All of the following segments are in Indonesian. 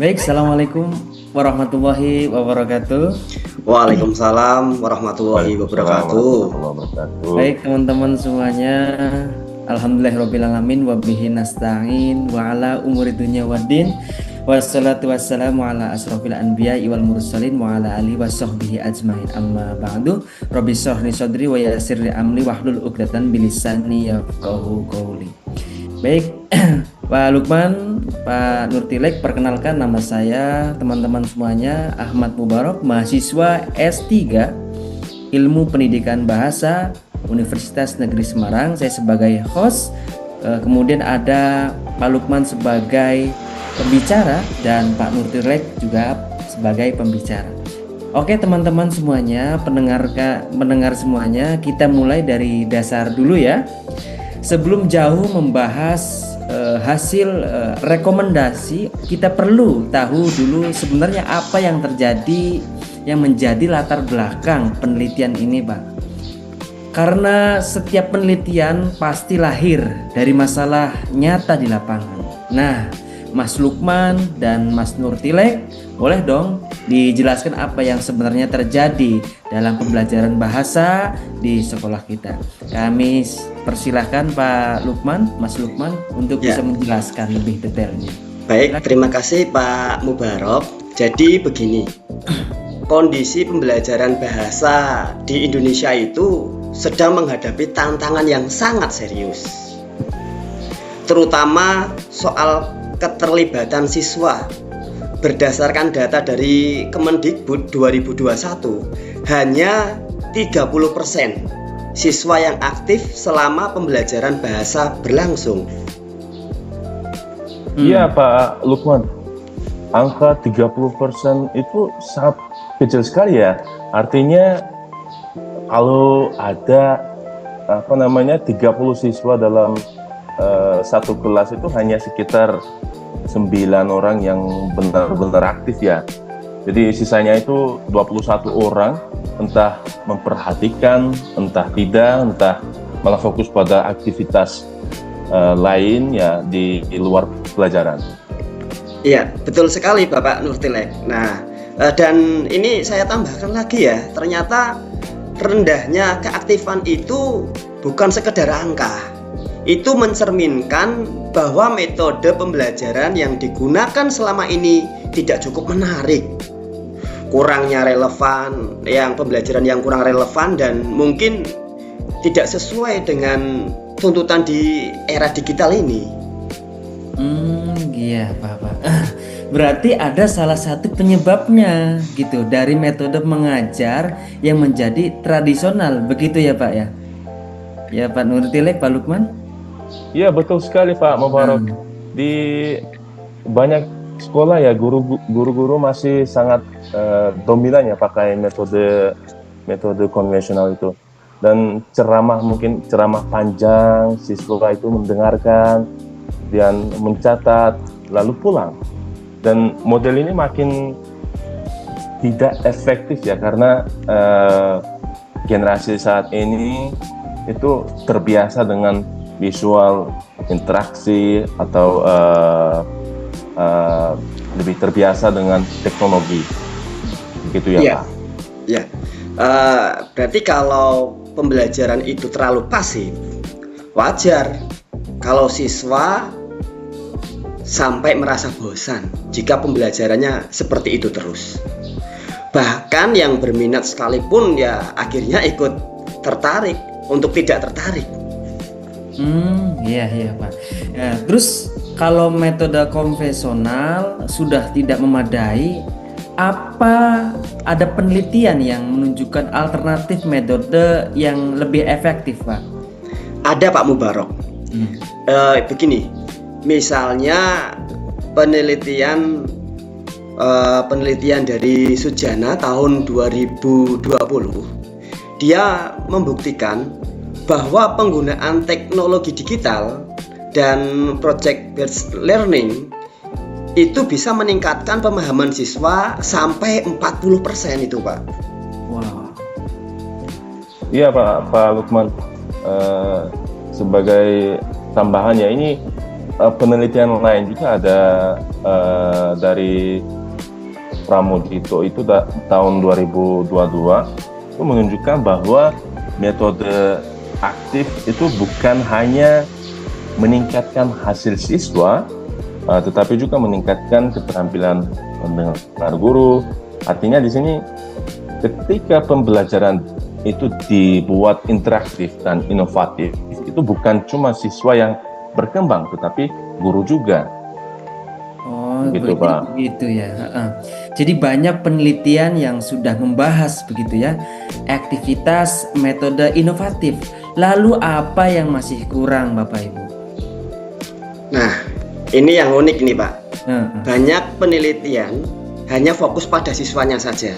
Baik, Assalamualaikum warahmatullahi wabarakatuh. Waalaikumsalam warahmatullahi Waalaikumsalam wabarakatuh. warahmatullahi wabarakatuh. Baik, teman-teman semuanya. Alhamdulillahirrabbilalamin wa bihi nasta'in wa ala umuri dunya waddin. Wassalatu wassalamu ala asrofil anbiya'i wal mursalin wa ala alihi wa sahbihi ajmain. Amma ba'du. Rabbi shrahli sadri wa yassir li amri wahlul 'uqdatam min lisani yafqahu qawli. Baik, Pak Lukman, Pak Nurtilek, perkenalkan nama saya, teman-teman semuanya, Ahmad Mubarok, mahasiswa S3 Ilmu Pendidikan Bahasa Universitas Negeri Semarang. Saya sebagai host, kemudian ada Pak Lukman sebagai pembicara dan Pak Nurtilek juga sebagai pembicara. Oke teman-teman semuanya, pendengar semuanya, kita mulai dari dasar dulu ya. Sebelum jauh membahas hasil rekomendasi, kita perlu tahu dulu sebenarnya apa yang terjadi, yang menjadi latar belakang penelitian ini, Pak. Karena setiap penelitian pasti lahir dari masalah nyata di lapangan. Nah, Mas Lukman dan Mas Nurtilek, boleh dong dijelaskan apa yang sebenarnya terjadi dalam pembelajaran bahasa di sekolah kita. Kami persilahkan Pak Lukman, Mas Lukman untuk bisa menjelaskan lebih detailnya. Baik, terima kasih Pak Mubarok. Jadi begini, kondisi pembelajaran bahasa di Indonesia itu sedang menghadapi tantangan yang sangat serius, terutama soal keterlibatan siswa. Berdasarkan data dari Kemendikbud 2021, hanya 30% siswa yang aktif selama pembelajaran bahasa berlangsung. Iya Pak Lukman, angka 30% itu sangat kecil sekali ya. Artinya kalau ada 30 siswa dalam satu kelas itu hanya sekitar 9 orang yang benar-benar aktif ya. Jadi sisanya itu 21 orang entah memperhatikan, entah tidak, entah malah fokus pada aktivitas lain ya di luar pelajaran. Iya, betul sekali Bapak Nurtilek. Nah, dan ini saya tambahkan lagi ya, ternyata rendahnya keaktifan itu bukan sekedar angka. Itu mencerminkan bahwa metode pembelajaran yang digunakan selama ini tidak cukup menarik, kurangnya relevan, pembelajaran yang kurang relevan dan mungkin tidak sesuai dengan tuntutan di era digital ini. Iya Pak. Berarti ada salah satu penyebabnya gitu dari metode mengajar yang menjadi tradisional, begitu ya Pak ya? Ya Pak Nurtilek, Pak Lukman? Iya betul sekali Pak Mubarok. Di banyak sekolah ya guru-guru masih sangat dominan ya pakai metode konvensional itu. Dan mungkin ceramah panjang, siswa itu mendengarkan dan mencatat lalu pulang. Dan model ini makin tidak efektif ya karena generasi saat ini itu terbiasa dengan visual interaksi atau lebih terbiasa dengan teknologi, begitu ya Pak? Ya, berarti kalau pembelajaran itu terlalu pasif, wajar kalau siswa sampai merasa bosan jika pembelajarannya seperti itu terus. Bahkan yang berminat sekalipun ya akhirnya ikut tertarik untuk tidak tertarik. Iya Pak. Ya, terus kalau metode konvensional sudah tidak memadai, apa ada penelitian yang menunjukkan alternatif metode yang lebih efektif Pak? Ada Pak Mubarok. Begini, misalnya penelitian dari Sujana tahun 2020, dia membuktikan bahwa penggunaan teknologi digital dan project-based learning itu bisa meningkatkan pemahaman siswa sampai 40% itu Pak. Wow. Iya Pak Lukman, sebagai tambahannya ini penelitian lain juga ada dari Pramodito itu tahun 2022 itu menunjukkan bahwa metode aktif itu bukan hanya meningkatkan hasil siswa, tetapi juga meningkatkan keterampilan mendengar guru. Artinya di sini ketika pembelajaran itu dibuat interaktif dan inovatif, itu bukan cuma siswa yang berkembang, tetapi guru juga. Oh, Gitu, Pak. begitu ya. Jadi banyak penelitian yang sudah membahas begitu ya, aktivitas metode inovatif. Lalu apa yang masih kurang, Bapak Ibu? Nah, ini yang unik nih Pak. Heeh. Banyak penelitian hanya fokus pada siswanya saja,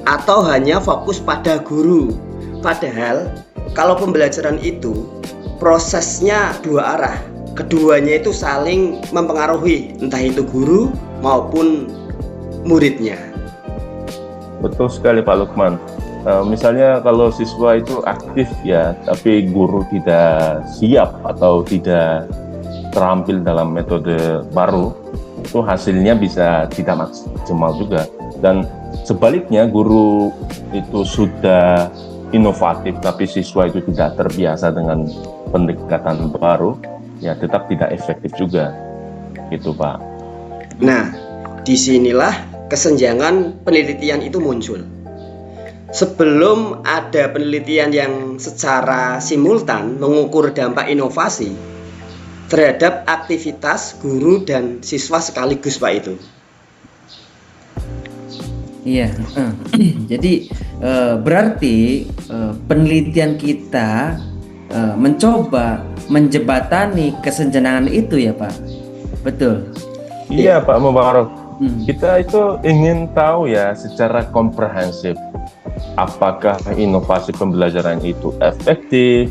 atau hanya fokus pada guru. Padahal kalau pembelajaran itu prosesnya dua arah. Keduanya itu saling mempengaruhi, entah itu guru maupun muridnya. Betul sekali Pak Lukman. Misalnya kalau siswa itu aktif ya, tapi guru tidak siap atau tidak terampil dalam metode baru, itu hasilnya bisa tidak maksimal juga. Dan sebaliknya, guru itu sudah inovatif tapi siswa itu tidak terbiasa dengan pendekatan baru, ya tetap tidak efektif juga, gitu Pak. Nah, disinilah kesenjangan penelitian itu muncul. Sebelum ada penelitian yang secara simultan mengukur dampak inovasi terhadap aktivitas guru dan siswa sekaligus, Pak, itu. Iya, jadi berarti penelitian kita mencoba menjembatani kesenjangan itu ya Pak, betul? Iya Pak Mubarak, kita itu ingin tahu ya secara komprehensif apakah inovasi pembelajaran itu efektif,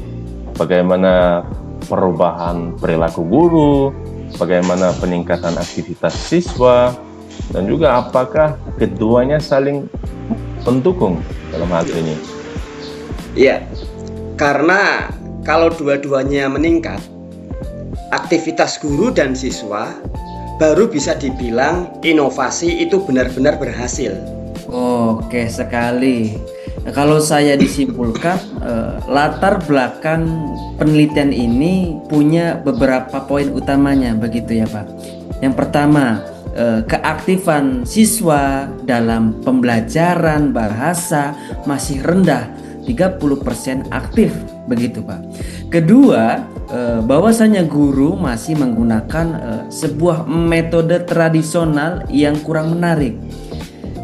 bagaimana perubahan perilaku guru, bagaimana peningkatan aktivitas siswa, dan juga apakah keduanya saling mendukung dalam hal ini. Iya, karena kalau dua-duanya meningkat, aktivitas guru dan siswa baru bisa dibilang inovasi itu benar-benar berhasil. Oke sekali. Kalau saya disimpulkan, latar belakang penelitian ini punya beberapa poin utamanya, begitu ya Pak. Yang pertama, keaktifan siswa dalam pembelajaran bahasa masih rendah, 30% aktif, begitu Pak. Kedua, bahwasanya guru masih menggunakan sebuah metode tradisional yang kurang menarik.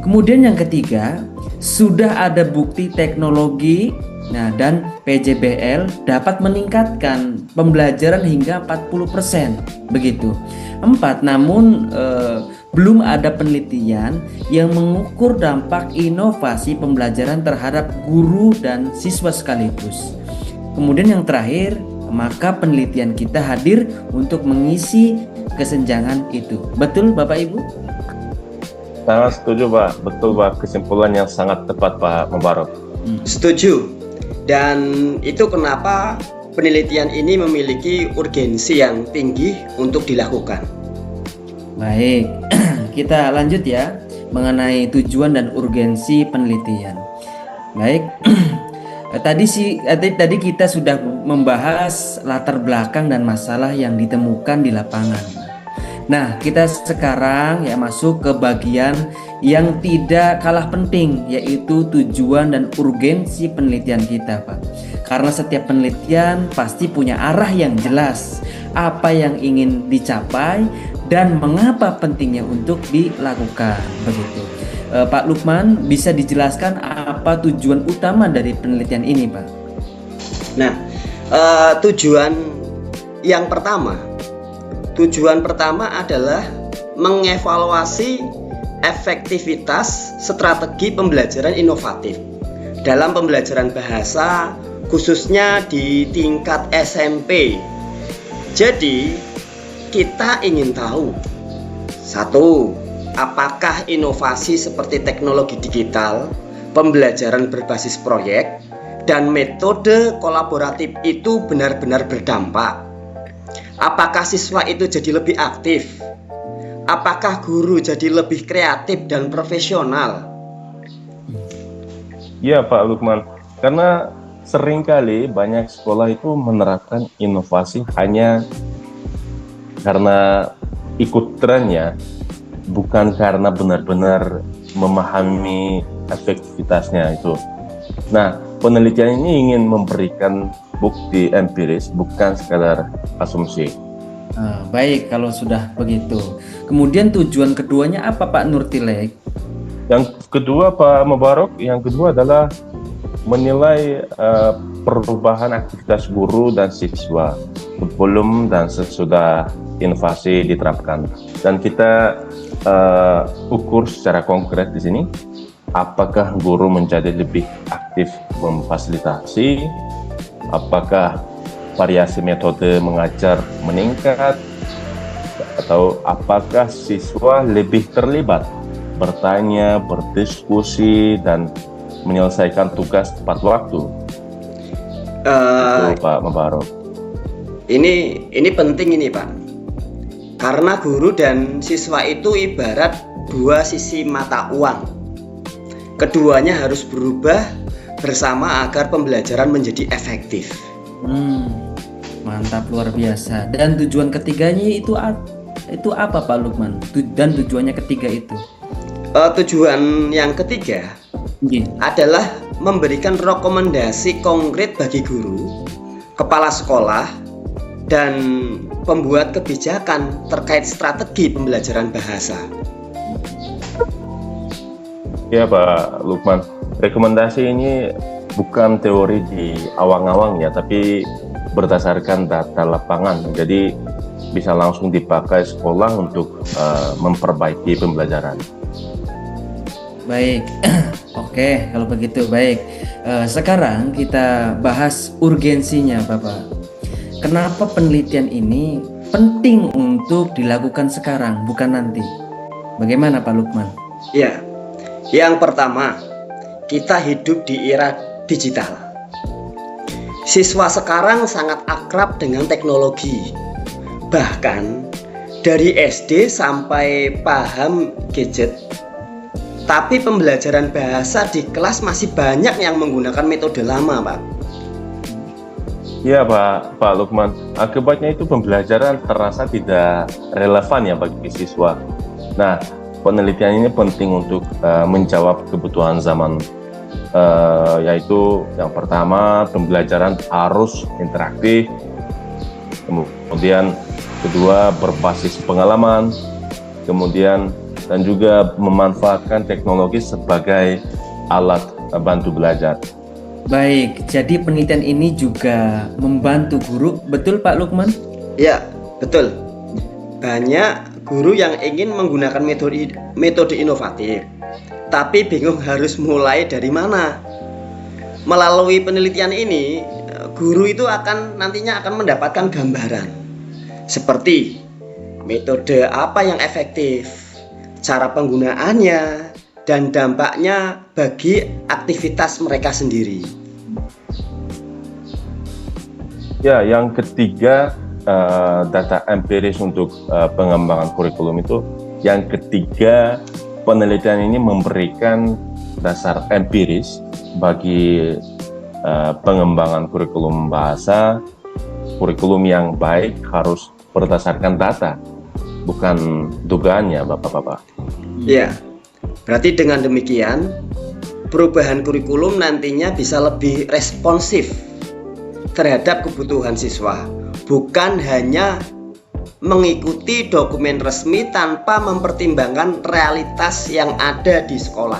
Kemudian yang ketiga, sudah ada bukti teknologi dan PJBL dapat meningkatkan pembelajaran hingga 40%, begitu. 4, namun belum ada penelitian yang mengukur dampak inovasi pembelajaran terhadap guru dan siswa sekaligus. Kemudian yang terakhir, maka penelitian kita hadir untuk mengisi kesenjangan itu. Betul Bapak Ibu? Sangat setuju Pak, betul Pak, kesimpulan yang sangat tepat Pak Mubarak. Setuju. Dan itu kenapa penelitian ini memiliki urgensi yang tinggi untuk dilakukan. Baik, kita lanjut ya mengenai tujuan dan urgensi penelitian. Baik, tadi kita sudah membahas latar belakang dan masalah yang ditemukan di lapangan. Nah, kita sekarang ya masuk ke bagian yang tidak kalah penting, yaitu tujuan dan urgensi penelitian kita, Pak. Karena setiap penelitian pasti punya arah yang jelas, apa yang ingin dicapai dan mengapa pentingnya untuk dilakukan, begitu. Pak Lukman, bisa dijelaskan apa tujuan utama dari penelitian ini, Pak? Nah, tujuan pertama adalah mengevaluasi efektivitas strategi pembelajaran inovatif dalam pembelajaran bahasa, khususnya di tingkat SMP. Jadi, kita ingin tahu, satu, apakah inovasi seperti teknologi digital, pembelajaran berbasis proyek, dan metode kolaboratif itu benar-benar berdampak. Apakah siswa itu jadi lebih aktif? Apakah guru jadi lebih kreatif dan profesional? Iya Pak Lukman, karena seringkali banyak sekolah itu menerapkan inovasi hanya karena ikut trennya, bukan karena benar-benar memahami efektivitasnya itu. Nah, penelitian ini ingin memberikan bukti empiris, bukan sekadar asumsi. Baik, kalau sudah begitu. Kemudian tujuan keduanya apa Pak Nurtilek? Yang kedua Pak Mubarok, yang kedua adalah menilai perubahan aktivitas guru dan siswa sebelum dan sesudah inovasi diterapkan. Dan kita ukur secara konkret di sini, apakah guru menjadi lebih aktif memfasilitasi, apakah variasi metode mengajar meningkat, atau apakah siswa lebih terlibat bertanya, berdiskusi, dan menyelesaikan tugas tepat waktu. Itu Pak Mubarok. Ini penting ini Pak, karena guru dan siswa itu ibarat dua sisi mata uang. Keduanya harus berubah bersama agar pembelajaran menjadi efektif. Mantap, luar biasa. Dan tujuan ketiganya itu apa Pak Lukman? Dan tujuannya ketiga itu? Tujuan yang ketiga adalah memberikan rekomendasi konkret bagi guru, kepala sekolah, dan pembuat kebijakan terkait strategi pembelajaran bahasa. Ya Pak Lukman, rekomendasi ini bukan teori di awang-awang ya, tapi berdasarkan data lapangan. Jadi bisa langsung dipakai sekolah untuk memperbaiki pembelajaran. Baik, oke kalau begitu baik. Sekarang kita bahas urgensinya Bapak. Kenapa penelitian ini penting untuk dilakukan sekarang, bukan nanti? Bagaimana Pak Lukman? Ya, yang pertama, kita hidup di era digital. Siswa sekarang sangat akrab dengan teknologi. Bahkan dari SD sampai paham gadget. Tapi pembelajaran bahasa di kelas masih banyak yang menggunakan metode lama, Pak. Iya Pak Lukman, akibatnya itu pembelajaran terasa tidak relevan ya bagi siswa. Nah, penelitian ini penting untuk menjawab kebutuhan zaman, yaitu yang pertama pembelajaran harus interaktif, kemudian kedua berbasis pengalaman, kemudian dan juga memanfaatkan teknologi sebagai alat bantu belajar. Baik, jadi penelitian ini juga membantu guru, betul Pak Lukman? Ya, betul. Banyak guru yang ingin menggunakan metode inovatif, tapi bingung harus mulai dari mana. Melalui penelitian ini, guru itu nantinya akan mendapatkan gambaran seperti metode apa yang efektif, cara penggunaannya, dan dampaknya bagi aktivitas mereka sendiri. Ya, yang ketiga data empiris untuk pengembangan kurikulum itu. Yang ketiga, penelitian ini memberikan dasar empiris bagi pengembangan kurikulum bahasa. Kurikulum yang baik harus berdasarkan data, bukan dugaannya, Bapak-bapak. Ya, berarti dengan demikian perubahan kurikulum nantinya bisa lebih responsif terhadap kebutuhan siswa, bukan hanya mengikuti dokumen resmi tanpa mempertimbangkan realitas yang ada di sekolah.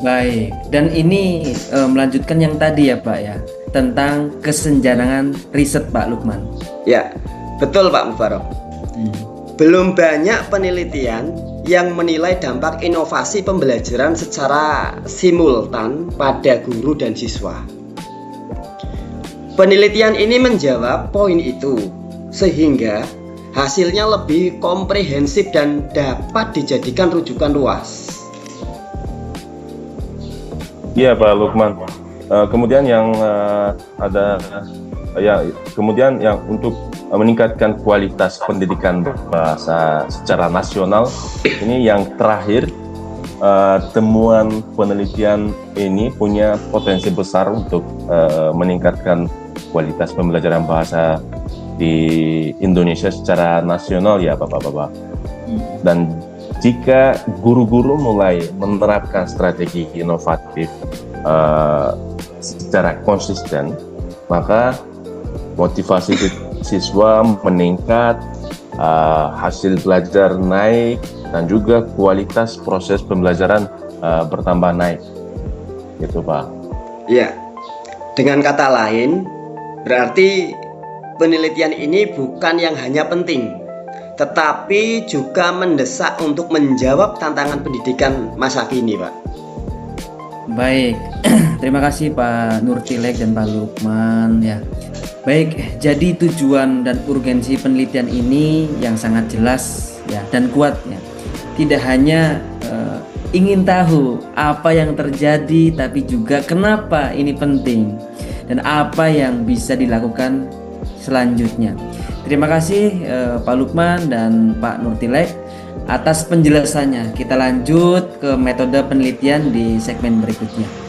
Baik, dan ini melanjutkan yang tadi ya Pak ya, tentang kesenjangan riset Pak Lukman. Ya, betul Pak Mubarok. Belum banyak penelitian yang menilai dampak inovasi pembelajaran secara simultan pada guru dan siswa. Penelitian ini menjawab poin itu, sehingga hasilnya lebih komprehensif dan dapat dijadikan rujukan luas. Iya Pak Lukman. Kemudian yang kemudian yang untuk meningkatkan kualitas pendidikan bahasa secara nasional. Ini yang terakhir, temuan penelitian ini punya potensi besar untuk meningkatkan kualitas pembelajaran bahasa di Indonesia secara nasional ya Bapak-Bapak. Dan jika guru-guru mulai menerapkan strategi inovatif secara konsisten, maka motivasi siswa meningkat, hasil belajar naik, dan juga kualitas proses pembelajaran bertambah naik. Gitu Pak. Ya, dengan kata lain, berarti penelitian ini bukan yang hanya penting, tetapi juga mendesak untuk menjawab tantangan pendidikan masa kini, Pak. Baik, terima kasih Pak Nurtilek dan Pak Lukman ya. Baik, jadi tujuan dan urgensi penelitian ini yang sangat jelas ya dan kuat ya. Tidak hanya ingin tahu apa yang terjadi, tapi juga kenapa ini penting dan apa yang bisa dilakukan selanjutnya. Terima kasih Pak Lukman dan Pak Nurtilek atas penjelasannya. Kita lanjut ke metode penelitian di segmen berikutnya.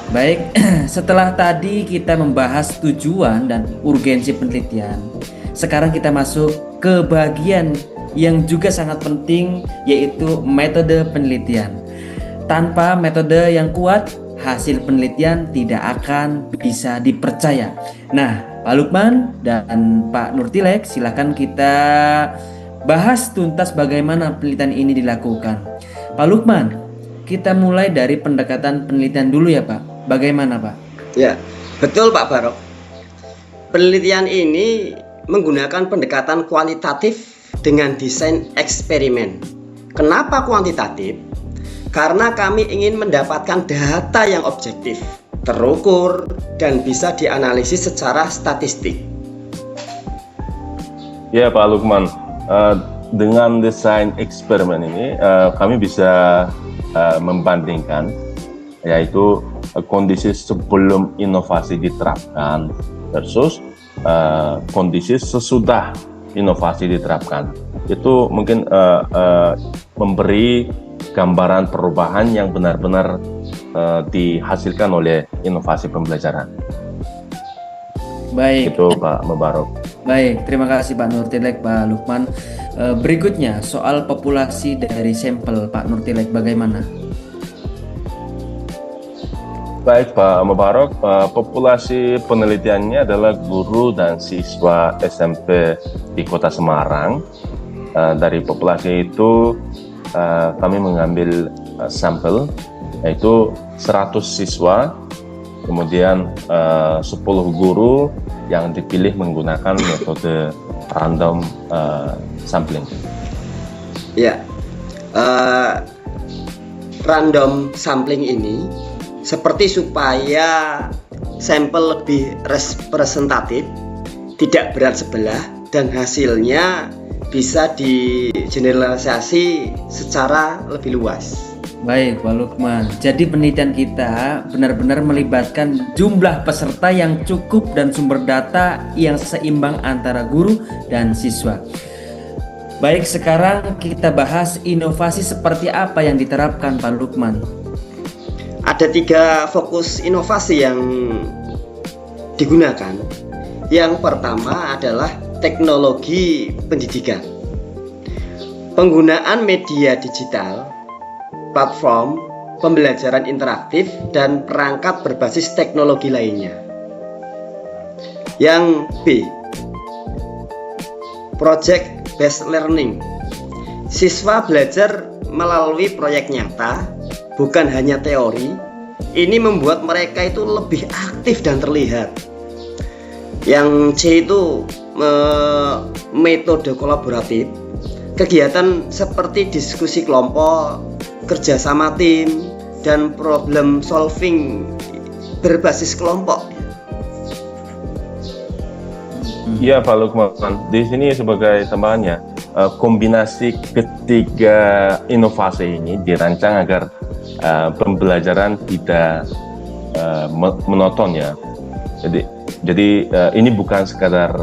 Baik, setelah tadi kita membahas tujuan dan urgensi penelitian, sekarang kita masuk ke bagian yang juga sangat penting, yaitu metode penelitian. Tanpa metode yang kuat, hasil penelitian tidak akan bisa dipercaya. Nah, Pak Lukman dan Pak Nurtilek, silakan kita bahas tuntas bagaimana penelitian ini dilakukan. Pak Lukman, kita mulai dari pendekatan penelitian dulu ya Pak. Bagaimana Pak? Ya, betul Pak Barok. Penelitian ini menggunakan pendekatan kualitatif dengan desain eksperimen. Kenapa kuantitatif? Karena kami ingin mendapatkan data yang objektif, terukur, dan bisa dianalisis secara statistik. Ya Pak Lukman, dengan desain eksperimen ini kami bisa membandingkan, yaitu kondisi sebelum inovasi diterapkan versus kondisi sesudah inovasi diterapkan. Itu mungkin memberi gambaran perubahan yang benar-benar dihasilkan oleh inovasi pembelajaran. Baik. Itu Pak Mubarok. Baik, terima kasih Pak Nurtilek, Pak Lukman. Berikutnya soal populasi dari sampel Pak Nurtilek, bagaimana? Baik Pak Mubarok, populasi penelitiannya adalah guru dan siswa SMP di Kota Semarang. Dari populasi itu kami mengambil sampel, yaitu 100 siswa, kemudian 10 guru yang dipilih menggunakan metode random sampling. Ya, random sampling ini seperti supaya sampel lebih representatif, tidak berat sebelah, dan hasilnya bisa digeneralisasi secara lebih luas. Baik Pak Lukman, jadi penelitian kita benar-benar melibatkan jumlah peserta yang cukup dan sumber data yang seimbang antara guru dan siswa. Baik, sekarang kita bahas inovasi seperti apa yang diterapkan Pak Lukman. Ada 3 fokus inovasi yang digunakan. Yang pertama adalah teknologi pendidikan. Penggunaan media digital, platform pembelajaran interaktif, dan perangkat berbasis teknologi lainnya. Yang B, project based learning. Siswa belajar melalui proyek nyata, bukan hanya teori. Ini membuat mereka itu lebih aktif dan terlihat. Yang C itu metode kolaboratif. Kegiatan seperti diskusi kelompok, kerjasama tim, dan problem solving berbasis kelompok. Iya Pak Lukman, di sini sebagai tambahannya, kombinasi ketiga inovasi ini dirancang agar pembelajaran tidak monoton ya. Jadi ini bukan sekadar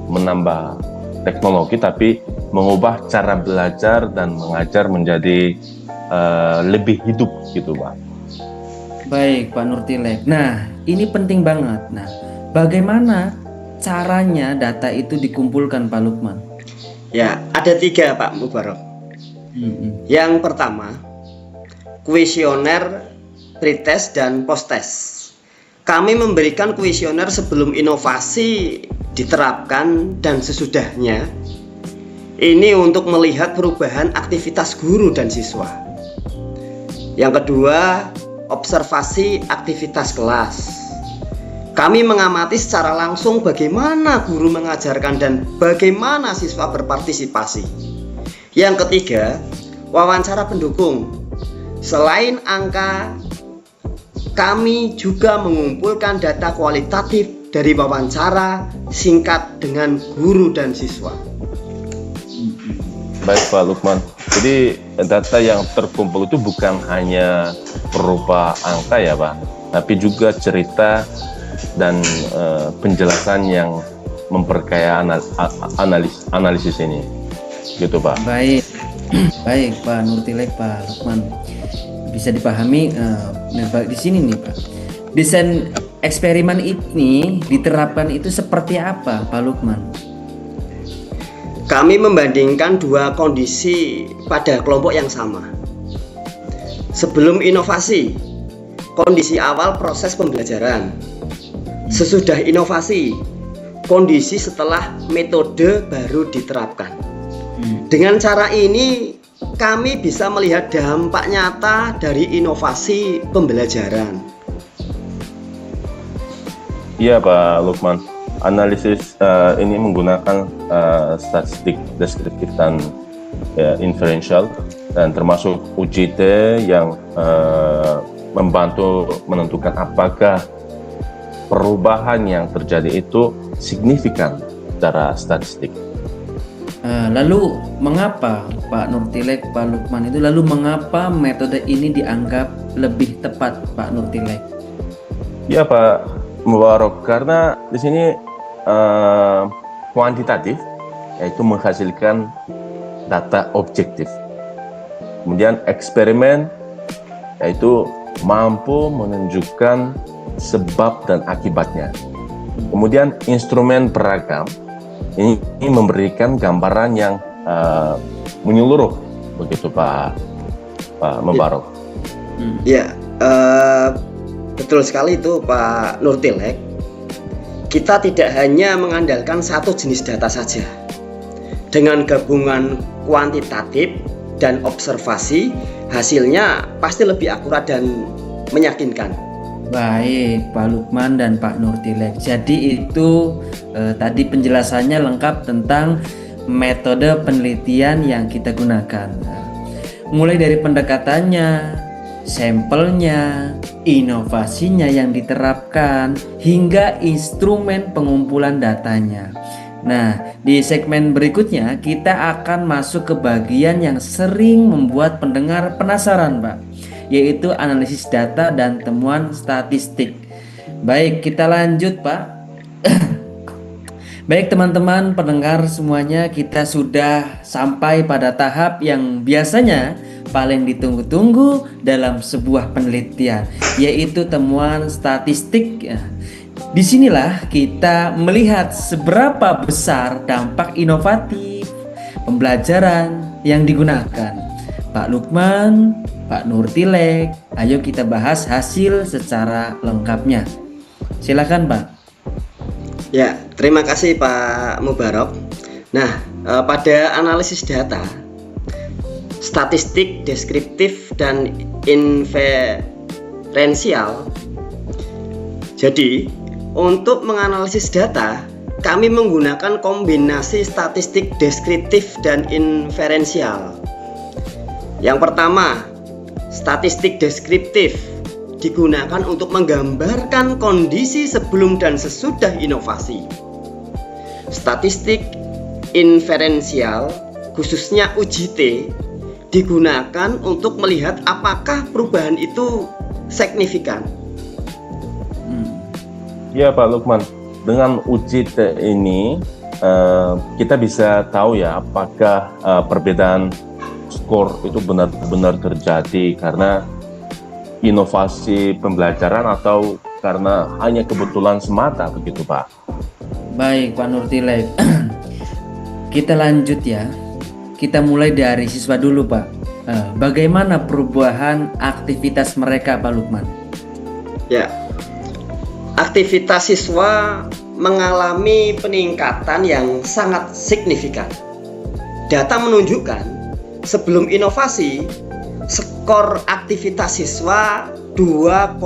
menambah teknologi, tapi mengubah cara belajar dan mengajar menjadi lebih hidup gitu, Pak. Baik, Pak Nurtilek. Nah, ini penting banget. Nah, bagaimana caranya data itu dikumpulkan, Pak Lukman? Ya, ada 3 Pak Mubarok. Yang pertama, kuesioner, pretest, dan posttest. Kami memberikan kuesioner sebelum inovasi diterapkan dan sesudahnya. Ini untuk melihat perubahan aktivitas guru dan siswa. Yang kedua, observasi aktivitas kelas. Kami mengamati secara langsung bagaimana guru mengajarkan dan bagaimana siswa berpartisipasi. Yang ketiga, wawancara pendukung. Selain angka, kami juga mengumpulkan data kualitatif dari wawancara singkat dengan guru dan siswa. Baik Pak Lukman, jadi data yang terkumpul itu bukan hanya berupa angka ya Pak, tapi juga cerita dan penjelasan yang memperkaya analisis ini, gitu Pak. Baik, baik Pak Nurtilek, Pak Lukman, bisa dipahami. Di sini nih Pak, desain eksperimen ini diterapkan itu seperti apa Pak Lukman? Kami membandingkan 2 kondisi pada kelompok yang sama. Sebelum inovasi, kondisi awal proses pembelajaran. Sesudah inovasi, kondisi setelah metode baru diterapkan. Dengan cara ini, kami bisa melihat dampak nyata dari inovasi pembelajaran. Iya Pak Lukman, analisis ini menggunakan statistik deskriptif dan inferential, dan termasuk UJT yang membantu menentukan apakah perubahan yang terjadi itu signifikan secara statistik. Lalu mengapa Pak Nurtilek, Pak Lukman itu, lalu mengapa metode ini dianggap lebih tepat Pak Nurtilek? Ya Pak Mubarok, karena di sini kuantitatif, yaitu menghasilkan data objektif. Kemudian eksperimen, yaitu mampu menunjukkan sebab dan akibatnya. Kemudian instrumen beragam, ini memberikan gambaran yang menyeluruh, begitu Pak Mubarok. Ya, betul sekali itu Pak Nurtilek. Kita tidak hanya mengandalkan satu jenis data saja. Dengan gabungan kuantitatif dan observasi, hasilnya pasti lebih akurat dan meyakinkan. Baik Pak Lukman dan Pak Nurtilek. Jadi itu tadi penjelasannya lengkap tentang metode penelitian yang kita gunakan. Mulai dari pendekatannya, sampelnya, inovasinya yang diterapkan, hingga instrumen pengumpulan datanya. Nah, di segmen berikutnya kita akan masuk ke bagian yang sering membuat pendengar penasaran, Pak, yaitu analisis data dan temuan statistik. Baik, kita lanjut, Pak. Baik teman-teman pendengar semuanya, kita sudah sampai pada tahap yang biasanya paling ditunggu-tunggu dalam sebuah penelitian, yaitu temuan statistik. Disinilah kita melihat seberapa besar dampak inovatif pembelajaran yang digunakan. Pak Lukman, Pak Nurtilek, ayo kita bahas hasil secara lengkapnya. Silakan Pak. Ya, terima kasih Pak Mubarok. Nah, pada analisis data, statistik deskriptif dan inferensial. Jadi, untuk menganalisis data, kami menggunakan kombinasi statistik deskriptif dan inferensial. Yang pertama, statistik deskriptif digunakan untuk menggambarkan kondisi sebelum dan sesudah inovasi. Statistik inferensial, khususnya UJT, digunakan untuk melihat apakah perubahan itu signifikan. Ya Pak Lukman, dengan UJT ini kita bisa tahu ya apakah perbedaan skor itu benar-benar terjadi karena inovasi pembelajaran atau karena hanya kebetulan semata begitu Pak? Baik Pak Nurtilek, kita lanjut ya. Kita mulai dari siswa dulu Pak. Bagaimana perubahan aktivitas mereka Pak Lukman? Ya, aktivitas siswa mengalami peningkatan yang sangat signifikan. Data menunjukkan sebelum inovasi, skor aktivitas siswa 2,5.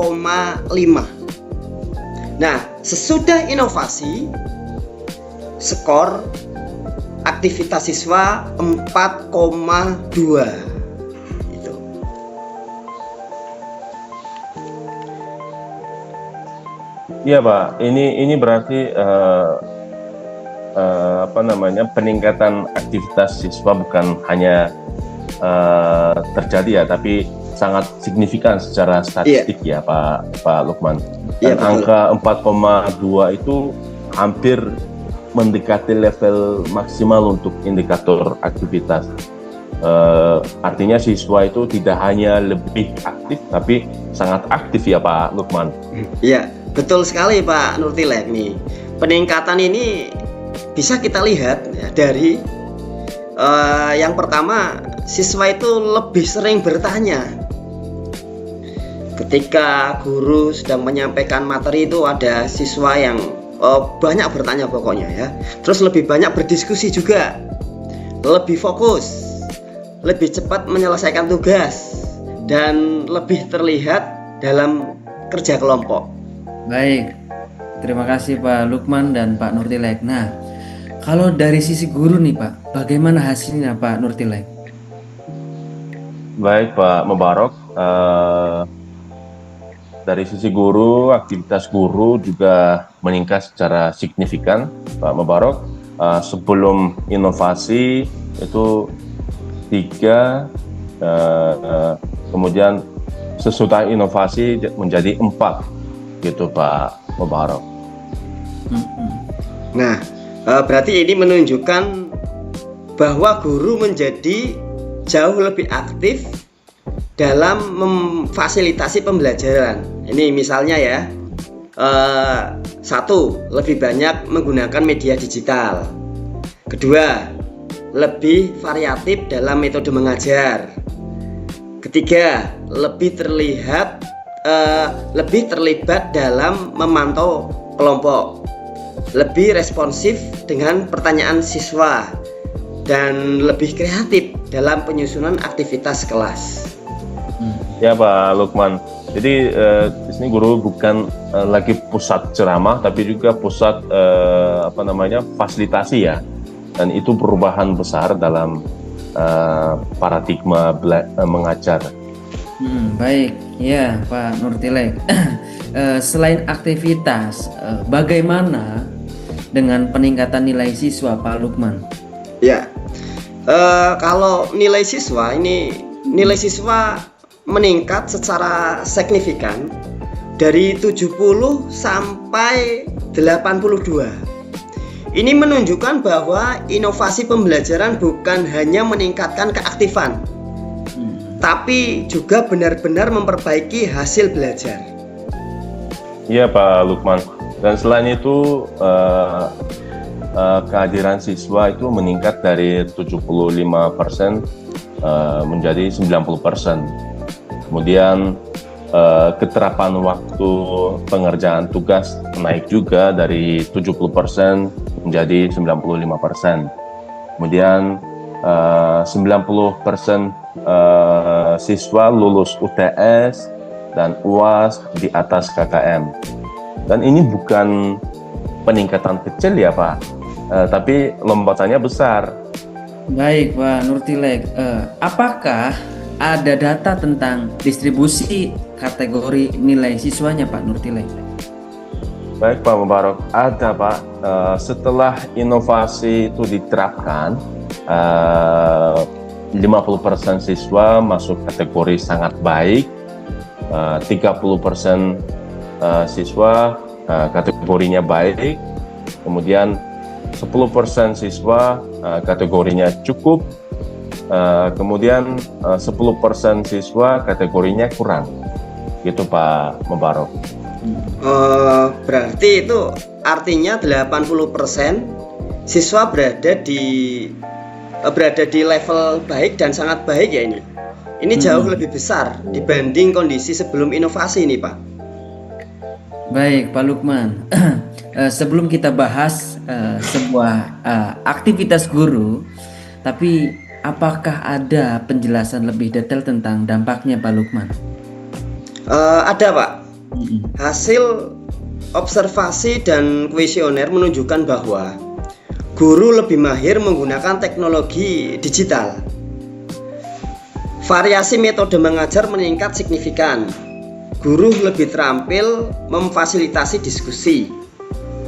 Nah, sesudah inovasi, skor aktivitas siswa 4,2. Itu. Iya Pak, ini berarti peningkatan aktivitas siswa bukan hanya terjadi ya, tapi sangat signifikan secara statistik ya Pak Lukman. Dan angka 4,2 itu hampir mendekati level maksimal untuk indikator aktivitas. Artinya siswa itu tidak hanya lebih aktif, tapi sangat aktif ya Pak Lukman. Iya, betul sekali Pak Nurtilek nih. Peningkatan ini bisa kita lihat ya, dari yang pertama, siswa itu lebih sering bertanya. Ketika guru sedang menyampaikan materi itu ada siswa yang banyak bertanya pokoknya ya. Terus lebih banyak berdiskusi juga, lebih fokus, lebih cepat menyelesaikan tugas, dan lebih terlihat dalam kerja kelompok. Baik, terima kasih Pak Lukman dan Pak Nurtilek. Nah, kalau dari sisi guru nih Pak, bagaimana hasilnya Pak Nurtilek? Baik Pak Mubarok, dari sisi guru, aktivitas guru juga meningkat secara signifikan Pak Mubarok. Sebelum inovasi itu 3, kemudian sesudah inovasi menjadi 4 gitu Pak Mubarok. Nah, berarti ini menunjukkan bahwa guru menjadi jauh lebih aktif dalam memfasilitasi pembelajaran. Ini misalnya ya, 1, lebih banyak menggunakan media digital. 2, lebih variatif dalam metode mengajar. 3, lebih terlibat dalam memantau kelompok, lebih responsif dengan pertanyaan siswa, dan lebih kreatif dalam penyusunan aktivitas kelas. Ya Pak Lukman, jadi di sini guru bukan lagi pusat ceramah, tapi juga pusat fasilitasi ya, dan itu perubahan besar dalam paradigma mengajar. Baik, ya Pak Nurtilek. Selain aktivitas, bagaimana dengan peningkatan nilai siswa Pak Lukman? Ya, kalau nilai siswa meningkat secara signifikan dari 70 sampai 82. Ini menunjukkan bahwa inovasi pembelajaran bukan hanya meningkatkan keaktifan, tapi juga benar-benar memperbaiki hasil belajar. Iya Pak Lukman. Dan selain itu kehadiran siswa itu meningkat dari 75% menjadi 90%. Kemudian keterapan waktu pengerjaan tugas naik juga dari 70% menjadi 95%. Kemudian 90% siswa lulus UTS dan UAS di atas KKM. Dan ini bukan peningkatan kecil ya Pak, tapi lombatannya besar. Baik Pak Nurtilek, apakah ada data tentang distribusi kategori nilai siswanya Pak Nurtilek? Baik Pak Mubarok, ada Pak. Setelah inovasi itu diterapkan, 50% siswa masuk kategori sangat baik, 30% siswa kategorinya baik, kemudian 10% siswa kategorinya cukup, kemudian 10% siswa kategorinya kurang. Gitu Pak Mubarok. Berarti itu artinya 80% siswa berada di level baik dan sangat baik ya ini. Ini jauh lebih besar dibanding kondisi sebelum inovasi ini, Pak. Baik, Pak Lukman. Sebelum kita bahas sebuah aktivitas guru, tapi apakah ada penjelasan lebih detail tentang dampaknya, Pak Lukman? Ada, Pak. Hasil observasi dan kuesioner menunjukkan bahwa guru lebih mahir menggunakan teknologi digital. Variasi metode mengajar meningkat signifikan. Guru lebih terampil memfasilitasi diskusi.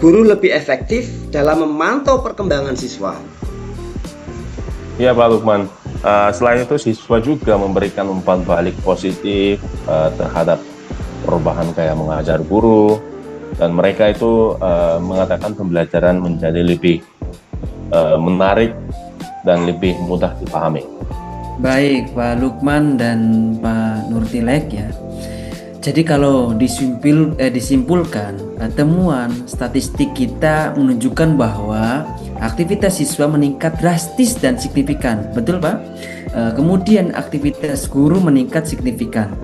Guru lebih efektif dalam memantau perkembangan siswa. Ya Pak Lukman, selain itu siswa juga memberikan umpan balik positif terhadap perubahan kayak mengajar guru, dan mereka itu mengatakan pembelajaran menjadi lebih menarik dan lebih mudah dipahami. Baik, Pak Lukman dan Pak Nurtilek ya. Jadi kalau disimpulkan, temuan statistik kita menunjukkan bahwa aktivitas siswa meningkat drastis dan signifikan. Betul, Pak? Kemudian aktivitas guru meningkat signifikan.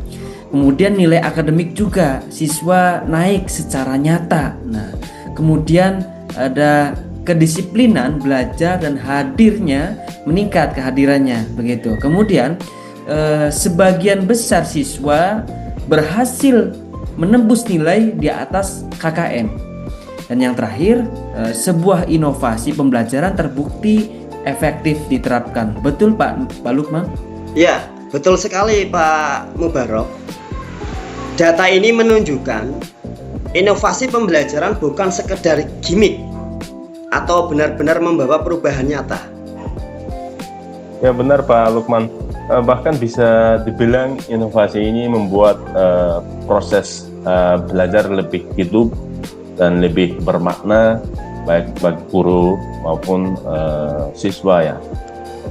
Kemudian nilai akademik juga siswa naik secara nyata. Nah, kemudian ada kedisiplinan belajar dan hadirnya meningkat, kehadirannya begitu. Kemudian sebagian besar siswa berhasil menembus nilai di atas KKM. Dan yang terakhir, sebuah inovasi pembelajaran terbukti efektif diterapkan. Betul Pak Lukman? Ya, betul sekali Pak Mubarok. Data ini menunjukkan inovasi pembelajaran bukan sekedar gimmick atau benar-benar membawa perubahan nyata. Ya benar Pak Lukman, bahkan bisa dibilang inovasi ini membuat proses belajar lebih hidup dan lebih bermakna baik bagi guru maupun siswa ya.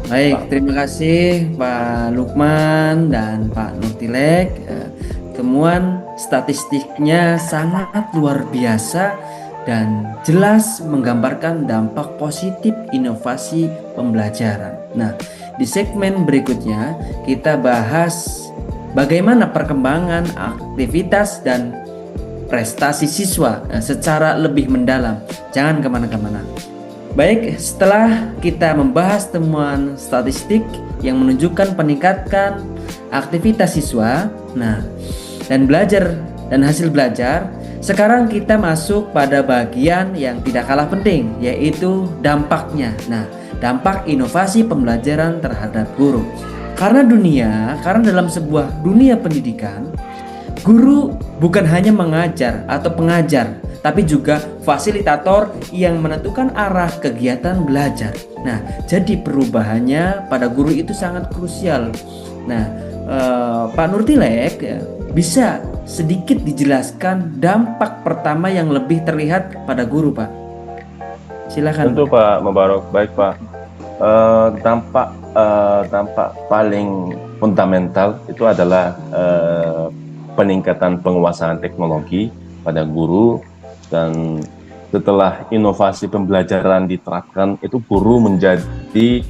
Baik, terima kasih Pak Lukman dan Pak Nurtilek. Temuan statistiknya sangat luar biasa dan jelas menggambarkan dampak positif inovasi pembelajaran. Nah, di segmen berikutnya kita bahas bagaimana perkembangan aktivitas dan prestasi siswa secara lebih mendalam. Jangan kemana-kemana. Baik, setelah kita membahas temuan statistik yang menunjukkan peningkatan aktivitas siswa, dan belajar dan hasil belajar, sekarang kita masuk pada bagian yang tidak kalah penting, yaitu dampaknya. Nah, dampak inovasi pembelajaran terhadap guru. Karena dalam sebuah dunia pendidikan, guru bukan hanya mengajar atau pengajar, tapi juga fasilitator yang menentukan arah kegiatan belajar. Nah, jadi perubahannya pada guru itu sangat krusial. Nah, Pak Nurtilek bisa sedikit dijelaskan dampak pertama yang lebih terlihat pada guru, Pak? Silakan. Tentu Pak Mubarok, baik Pak. Dampak paling fundamental itu adalah peningkatan penguasaan teknologi pada guru, dan setelah inovasi pembelajaran diterapkan itu guru menjadi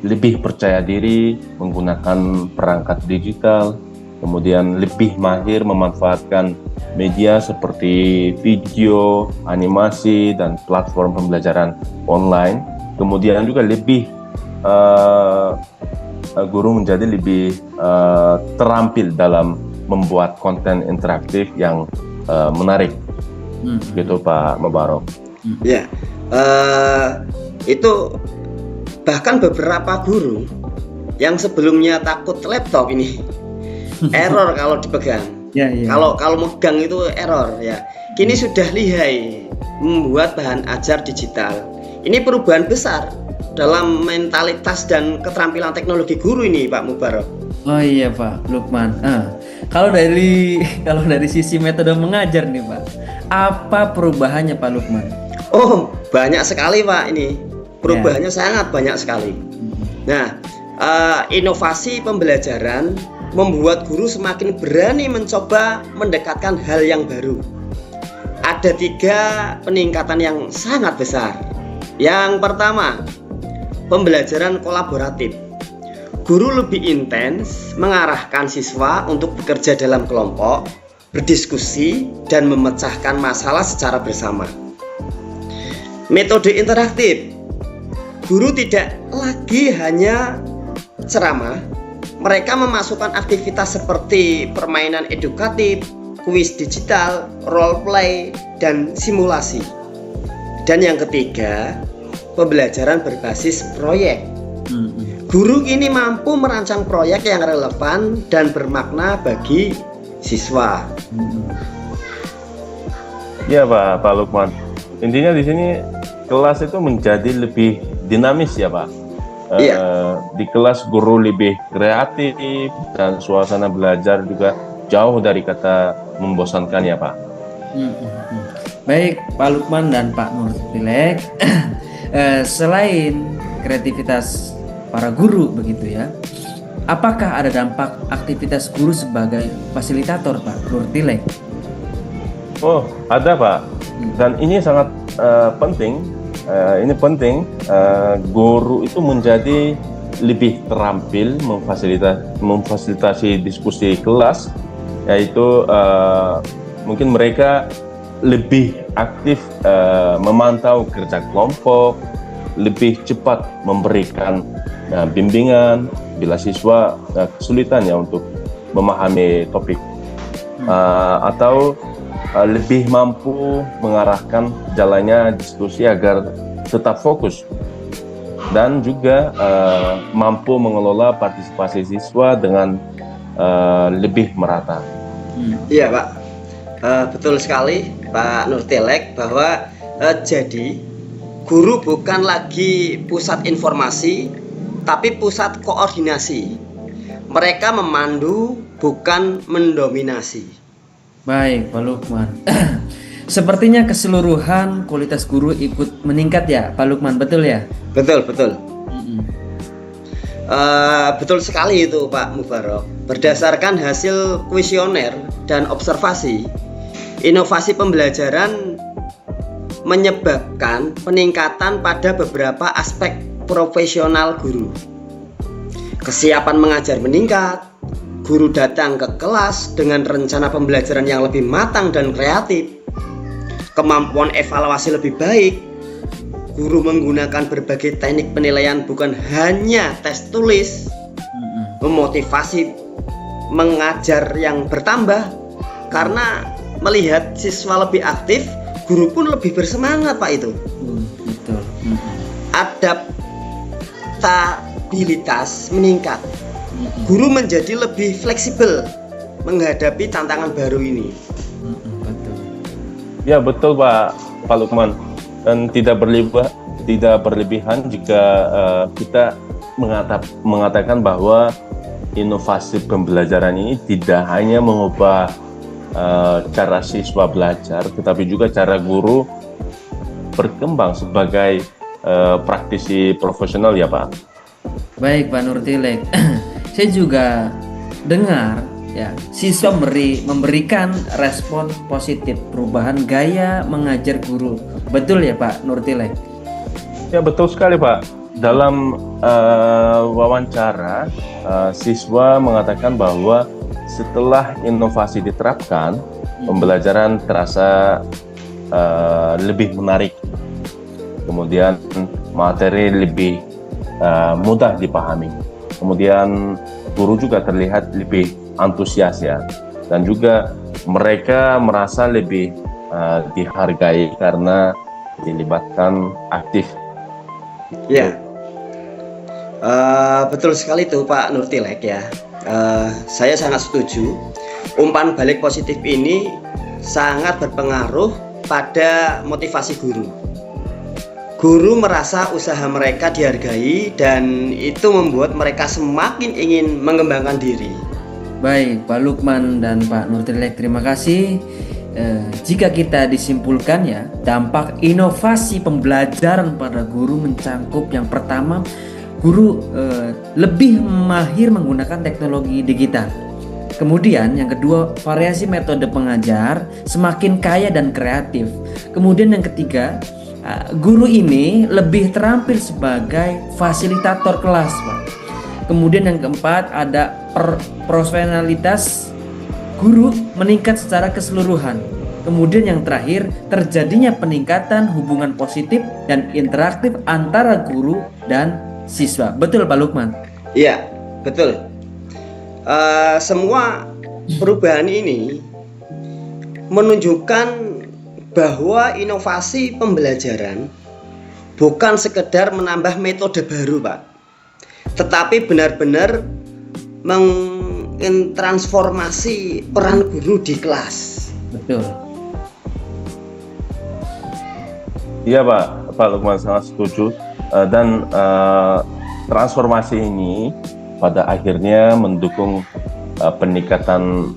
lebih percaya diri menggunakan perangkat digital, kemudian lebih mahir memanfaatkan media seperti video, animasi, dan platform pembelajaran online. Kemudian juga guru menjadi lebih terampil dalam membuat konten interaktif yang menarik. Gitu Pak Mubarok. Ya, itu bahkan beberapa guru yang sebelumnya takut laptop ini error kalau dipegang. Ya. Kalau megang itu error ya. Kini sudah lihai membuat bahan ajar digital. Ini perubahan besar dalam mentalitas dan keterampilan teknologi guru ini, Pak Mubarok. Oh iya Pak Lukman. Kalau dari sisi metode mengajar nih Pak, apa perubahannya Pak Lukman? Oh, banyak sekali Pak ini. Perubahannya sangat banyak sekali. Nah, inovasi pembelajaran membuat guru semakin berani mencoba mendekatkan hal yang baru. Ada 3 peningkatan yang sangat besar. Yang pertama, pembelajaran kolaboratif. Guru lebih intens mengarahkan siswa untuk bekerja dalam kelompok, berdiskusi, dan memecahkan masalah secara bersama. Metode interaktif. Guru tidak lagi hanya ceramah, mereka memasukkan aktivitas seperti permainan edukatif, kuis digital, role play, dan simulasi. Dan yang ketiga, pembelajaran berbasis proyek. Guru kini mampu merancang proyek yang relevan dan bermakna bagi siswa. Ya Pak Lukman. Intinya di sini kelas itu menjadi lebih dinamis ya Pak. Iya. Di kelas guru lebih kreatif dan suasana belajar juga jauh dari kata membosankan ya Pak. Baik Pak Lukman dan Pak Nurtilek, selain kreativitas para guru begitu ya, apakah ada dampak aktivitas guru sebagai fasilitator Pak Nurtilek? Oh ada Pak, dan ini sangat penting. Ini penting, guru itu menjadi lebih terampil memfasilitasi diskusi kelas, yaitu mungkin mereka lebih aktif memantau kerja kelompok, lebih cepat memberikan bimbingan bila siswa kesulitan ya untuk memahami topik, atau lebih mampu mengarahkan jalannya diskusi agar tetap fokus, dan juga mampu mengelola partisipasi siswa dengan lebih merata. Iya Pak, betul sekali Pak Nurtilek, bahwa jadi guru bukan lagi pusat informasi, tapi pusat koordinasi. Mereka memandu, bukan mendominasi. Baik Pak Lukman. Sepertinya keseluruhan kualitas guru ikut meningkat ya Pak Lukman, betul ya? Betul. Betul sekali itu Pak Mubarok. Berdasarkan hasil kuesioner dan observasi, inovasi pembelajaran menyebabkan peningkatan pada beberapa aspek profesional guru. Kesiapan mengajar meningkat, guru datang ke kelas dengan rencana pembelajaran yang lebih matang dan kreatif, kemampuan evaluasi lebih baik, guru menggunakan berbagai teknik penilaian bukan hanya tes tulis, memotivasi mengajar yang bertambah. Karena melihat siswa lebih aktif, guru pun lebih bersemangat Pak itu. Betul. Adaptabilitas meningkat. Guru menjadi lebih fleksibel menghadapi tantangan baru ini. Betul. Ya betul Pak Lukman, dan tidak berlebihan jika kita mengatakan bahwa inovasi pembelajaran ini tidak hanya mengubah cara siswa belajar, tetapi juga cara guru berkembang sebagai praktisi profesional ya Pak. Baik Pak Nurtilek. Saya juga dengar ya, siswa memberikan respon positif perubahan gaya mengajar guru. Betul ya Pak Nurtilek? Ya betul sekali Pak. Dalam wawancara, siswa mengatakan bahwa setelah inovasi diterapkan, pembelajaran terasa lebih menarik. Kemudian materi lebih mudah dipahami. Kemudian guru juga terlihat lebih antusias ya, dan juga mereka merasa lebih dihargai karena dilibatkan aktif. Ya, betul sekali tuh Pak Nurtilek ya. Saya sangat setuju. Umpan balik positif ini sangat berpengaruh pada motivasi guru. Guru merasa usaha mereka dihargai dan itu membuat mereka semakin ingin mengembangkan diri. Baik Pak Lukman dan Pak Nurtilek, terima kasih. jika kita disimpulkan ya, dampak inovasi pembelajaran pada guru mencangkup yang pertama, guru lebih mahir menggunakan teknologi digital. Kemudian yang kedua, variasi metode pengajar semakin kaya dan kreatif. Kemudian yang ketiga, guru ini lebih terampil sebagai fasilitator kelas, Pak. Kemudian yang keempat, ada profesionalitas guru meningkat secara keseluruhan. Kemudian yang terakhir, terjadinya peningkatan hubungan positif dan interaktif antara guru dan siswa. Betul Pak Lukman? Iya, betul. Semua perubahan ini menunjukkan bahwa inovasi pembelajaran bukan sekedar menambah metode baru, Pak, tetapi benar-benar mentransformasi peran guru di kelas. Betul. Iya Pak Lukman, sangat setuju. Dan transformasi ini pada akhirnya mendukung peningkatan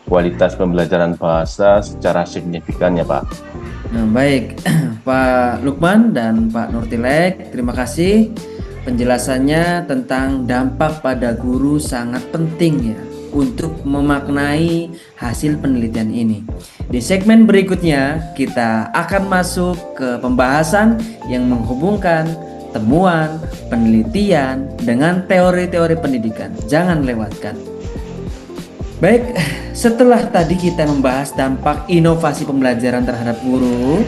kualitas pembelajaran bahasa secara signifikan ya Pak. Nah, baik Pak Lukman dan Pak Nurtilek, terima kasih penjelasannya tentang dampak pada guru sangat penting ya untuk memaknai hasil penelitian ini. Di segmen berikutnya kita akan masuk ke pembahasan yang menghubungkan temuan, penelitian dengan teori-teori pendidikan. Jangan lewatkan. Baik, setelah tadi kita membahas dampak inovasi pembelajaran terhadap guru,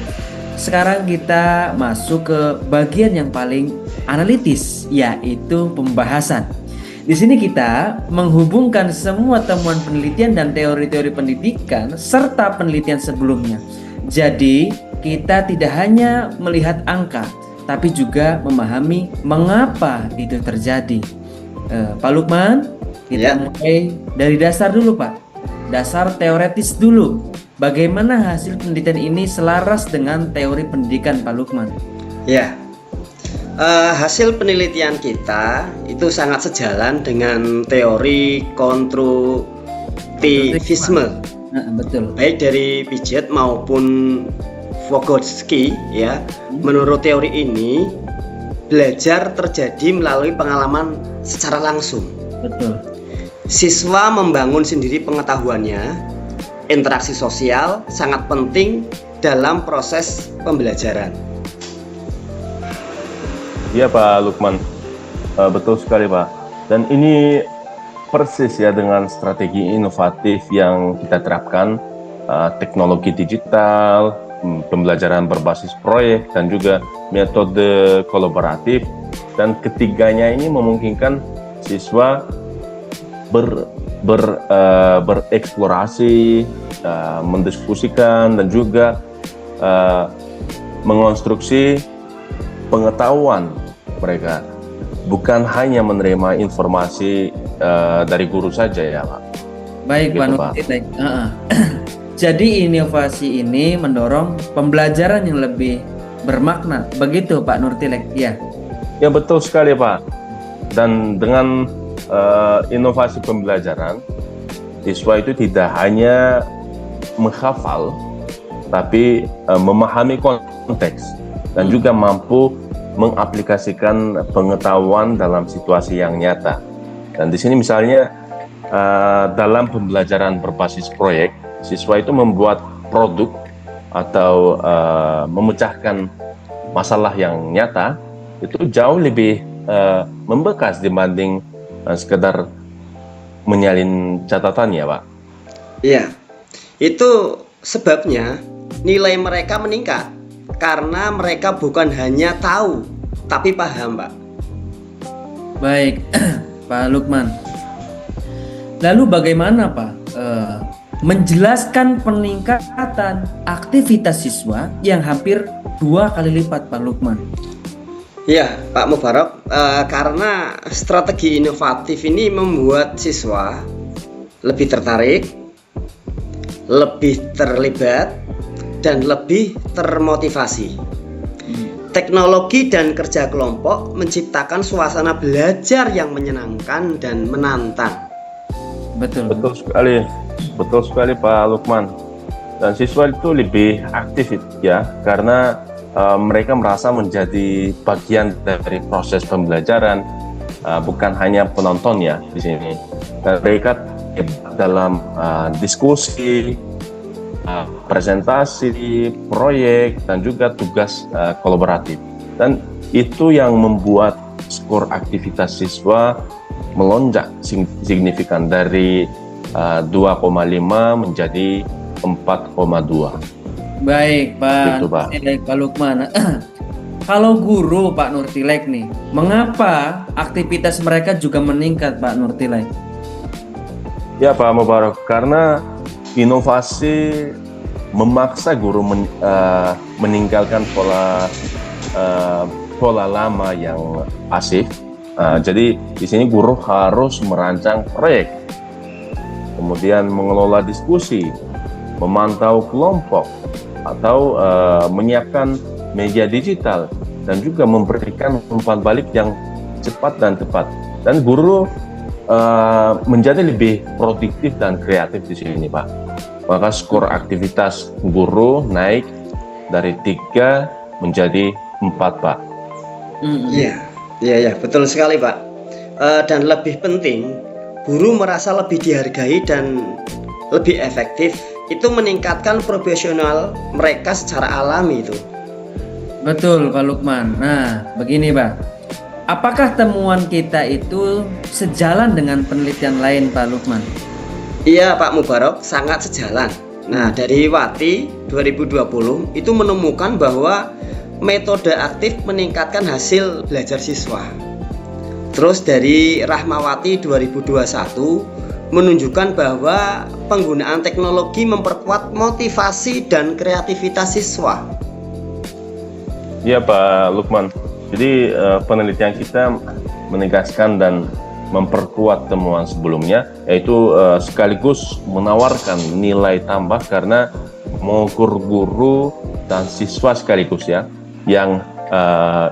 sekarang kita masuk ke bagian yang paling analitis, yaitu pembahasan. Di sini kita menghubungkan semua temuan penelitian dan teori-teori pendidikan serta penelitian sebelumnya. Jadi, kita tidak hanya melihat angka, tapi juga memahami mengapa itu terjadi. Pak Lukman, kita mulai dari dasar dulu Pak. Dasar teoretis dulu. Bagaimana hasil penelitian ini selaras dengan teori pendidikan Pak Lukman? Ya, hasil penelitian kita itu sangat sejalan dengan teori konstruktivisme. Betul. Baik dari Piaget maupun Vygotsky ya. Menurut teori ini, belajar terjadi melalui pengalaman secara langsung. Betul. Siswa membangun sendiri pengetahuannya. Interaksi sosial sangat penting dalam proses pembelajaran. Iya Pak Lukman, betul sekali Pak. Dan ini persis ya dengan strategi inovatif yang kita terapkan, teknologi digital, pembelajaran berbasis proyek, dan juga metode kolaboratif. Dan ketiganya ini memungkinkan siswa bereksplorasi, mendiskusikan, dan juga mengonstruksi pengetahuan mereka, bukan hanya menerima informasi dari guru saja ya Pak. Baik gitu, Pak Nurtilek. Jadi inovasi ini mendorong pembelajaran yang lebih bermakna, begitu Pak Nurtilek? Ya. Ya betul sekali Pak. Dan dengan inovasi pembelajaran, siswa itu tidak hanya menghafal, tapi memahami konteks dan juga mampu mengaplikasikan pengetahuan dalam situasi yang nyata. Dan di sini misalnya dalam pembelajaran berbasis proyek, siswa itu membuat produk atau memecahkan masalah yang nyata itu jauh lebih membekas dibanding sekedar menyalin catatan ya Pak. Iya, itu sebabnya nilai mereka meningkat karena mereka bukan hanya tahu tapi paham Pak. Baik Pak Lukman. Lalu bagaimana Pak menjelaskan peningkatan aktivitas siswa yang hampir 2 kali lipat Pak Lukman? Ya Pak Mubarak, karena strategi inovatif ini membuat siswa lebih tertarik, lebih terlibat, dan lebih termotivasi. Teknologi dan kerja kelompok menciptakan suasana belajar yang menyenangkan dan menantang. Betul. Betul sekali Pak Lukman. Dan siswa itu lebih aktif ya, karena mereka merasa menjadi bagian dari proses pembelajaran, bukan hanya penonton ya di sini. Dan mereka dalam diskusi, presentasi, proyek, dan juga tugas kolaboratif. Dan itu yang membuat skor aktivitas siswa melonjak signifikan dari 2,5 menjadi 4,2. Baik, Pak. Gitu, Pak. Pak Lukman. Kalau guru Pak Nurtilek nih, mengapa aktivitas mereka juga meningkat Pak Nurtilek? Ya Pak Mubarak, karena inovasi memaksa guru meninggalkan pola lama yang pasif. Jadi di sini guru harus merancang proyek, kemudian mengelola diskusi, memantau kelompok, atau menyiapkan media digital, dan juga memberikan umpan balik yang cepat dan tepat. Dan guru menjadi lebih produktif dan kreatif di sini, Pak. Maka skor aktivitas guru naik dari 3 menjadi 4, Pak. Iya, betul sekali Pak. Dan lebih penting, guru merasa lebih dihargai dan lebih efektif. Itu meningkatkan profesional mereka secara alami itu. Betul Pak Lukman. Nah, begini Pak. Apakah temuan kita itu sejalan dengan penelitian lain Pak Lukman? Iya Pak Mubarak, sangat sejalan. Nah, dari Wati 2020 itu menemukan bahwa metode aktif meningkatkan hasil belajar siswa. Terus dari Rahmawati 2021 menunjukkan bahwa penggunaan teknologi memperkuat motivasi dan kreativitas siswa. Iya Pak Lukman. Jadi penelitian kita menegaskan dan memperkuat temuan sebelumnya, yaitu sekaligus menawarkan nilai tambah karena mengukur guru dan siswa sekaligus ya, yang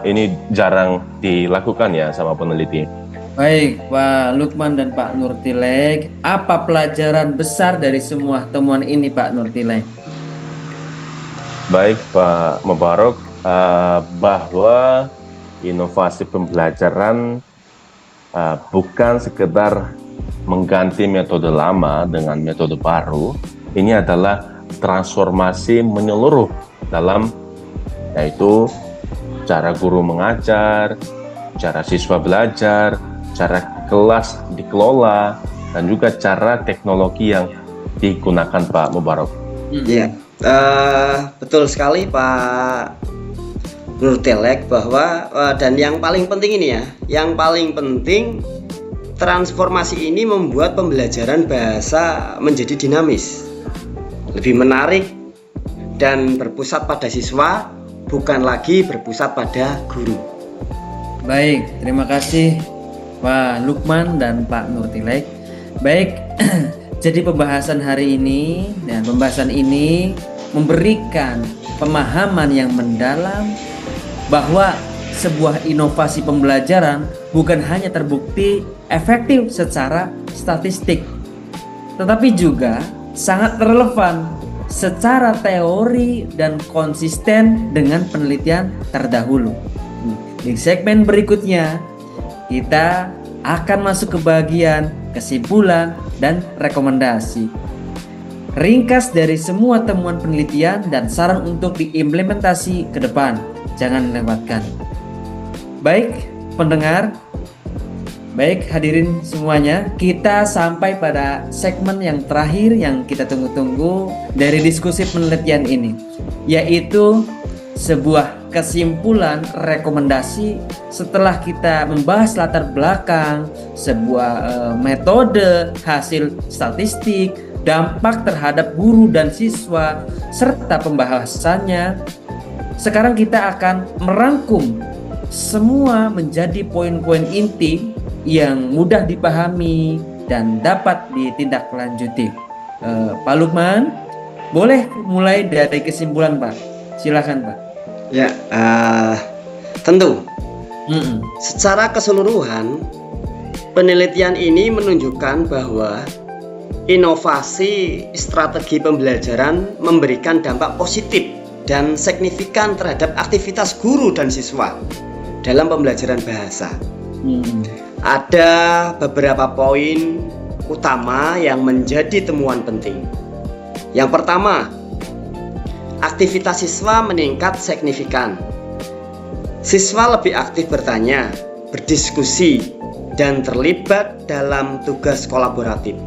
ini jarang dilakukan ya sama peneliti. Baik Pak Lukman dan Pak Nurtilek, apa pelajaran besar dari semua temuan ini Pak Nurtilek? Baik Pak Mubarak, bahwa inovasi pembelajaran bukan sekedar mengganti metode lama dengan metode baru. Ini adalah transformasi menyeluruh dalam, yaitu cara guru mengajar, cara siswa belajar, cara kelas dikelola, dan juga cara teknologi yang digunakan Pak Mubarak. Iya, betul sekali Pak Nurtilek, bahwa dan yang paling penting ini ya, yang paling penting transformasi ini membuat pembelajaran bahasa menjadi dinamis, lebih menarik, dan berpusat pada siswa, bukan lagi berpusat pada guru. Baik, terima kasih Pak Lukman dan Pak Nurtilek. Baik, jadi pembahasan hari ini dan pembahasan ini memberikan pemahaman yang mendalam bahwa sebuah inovasi pembelajaran bukan hanya terbukti efektif secara statistik, tetapi juga sangat relevan secara teori dan konsisten dengan penelitian terdahulu. Di segmen berikutnya kita akan masuk ke bagian kesimpulan dan rekomendasi. Ringkas dari semua temuan penelitian dan saran untuk diimplementasi ke depan. Jangan lewatkan. Baik pendengar, baik hadirin semuanya, kita sampai pada segmen yang terakhir yang kita tunggu-tunggu dari diskusi penelitian ini, yaitu sebuah kesimpulan rekomendasi setelah kita membahas latar belakang sebuah metode, hasil statistik, dampak terhadap guru dan siswa, serta pembahasannya. Sekarang kita akan merangkum semua menjadi poin-poin inti yang mudah dipahami dan dapat ditindaklanjuti. Pak Lukman, boleh mulai dari kesimpulan Pak? Silakan Pak. Ya, tentu. Secara keseluruhan, penelitian ini menunjukkan bahwa inovasi strategi pembelajaran memberikan dampak positif dan signifikan terhadap aktivitas guru dan siswa dalam pembelajaran bahasa. Ada beberapa poin utama yang menjadi temuan penting. Yang pertama, aktivitas siswa meningkat signifikan. Siswa lebih aktif bertanya, berdiskusi, dan terlibat dalam tugas kolaboratif.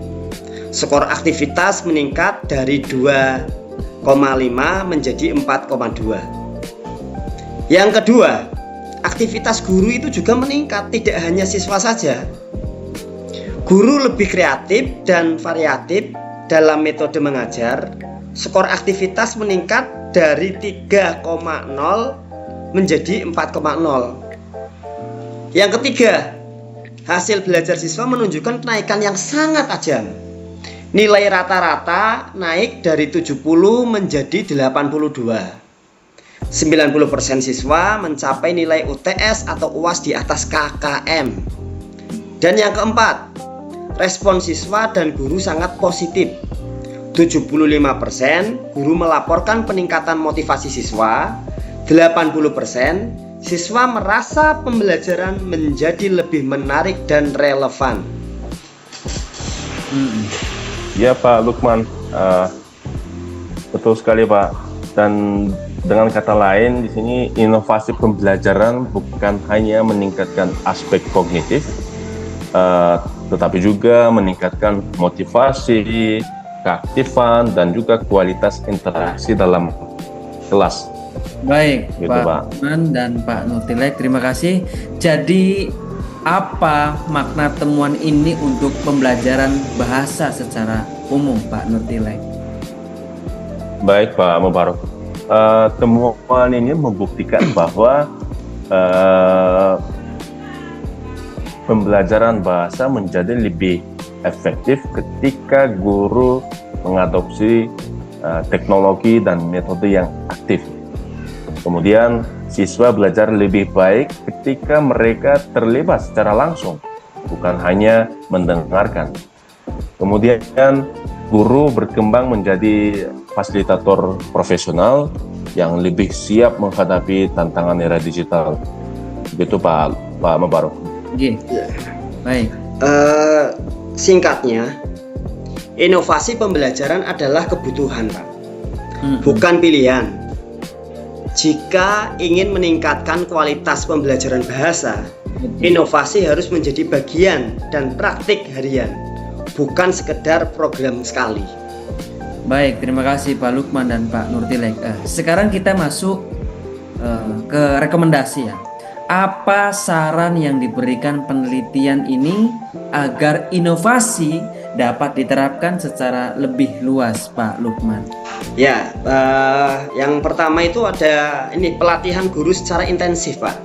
Skor aktivitas meningkat dari 2,5 menjadi 4,2. Yang kedua, aktivitas guru itu juga meningkat, tidak hanya siswa saja. Guru lebih kreatif dan variatif dalam metode mengajar. Skor aktivitas meningkat dari 3,0 menjadi 4,0. Yang ketiga, hasil belajar siswa menunjukkan kenaikan yang sangat tajam. Nilai rata-rata naik dari 70 menjadi 82. 90% siswa mencapai nilai UTS atau UAS di atas KKM. Dan yang keempat, respon siswa dan guru sangat positif. 75% guru melaporkan peningkatan motivasi siswa, 80% siswa merasa pembelajaran menjadi lebih menarik dan relevan. Ya Pak Lukman, betul sekali Pak. Dan dengan kata lain, di sini inovasi pembelajaran bukan hanya meningkatkan aspek kognitif, tetapi juga meningkatkan motivasi, keaktifan, dan juga kualitas interaksi dalam kelas. Baik, Gitu, Pak Pak. Lukman dan Pak Nurtilek, terima kasih. Jadi, apa makna temuan ini untuk pembelajaran bahasa secara umum, Pak Nurtilek? Baik Pak Mubarok, temuan ini membuktikan bahwa pembelajaran bahasa menjadi lebih efektif ketika guru mengadopsi teknologi dan metode yang aktif. Kemudian siswa belajar lebih baik ketika mereka terlibat secara langsung, bukan hanya mendengarkan. Kemudian guru berkembang menjadi fasilitator profesional yang lebih siap menghadapi tantangan era digital. Begitu Pak Mubarok. Oke. Baik. Singkatnya, inovasi pembelajaran adalah kebutuhan, Pak, bukan pilihan. Jika ingin meningkatkan kualitas pembelajaran bahasa, inovasi harus menjadi bagian dan praktik harian, bukan sekedar program sekali. Baik, terima kasih Pak Lukman dan Pak Nurtilek. Sekarang kita masuk ke rekomendasi ya. Apa saran yang diberikan penelitian ini agar inovasi dapat diterapkan secara lebih luas, Pak Lukman? Ya, yang pertama itu ada ini pelatihan guru secara intensif, Pak.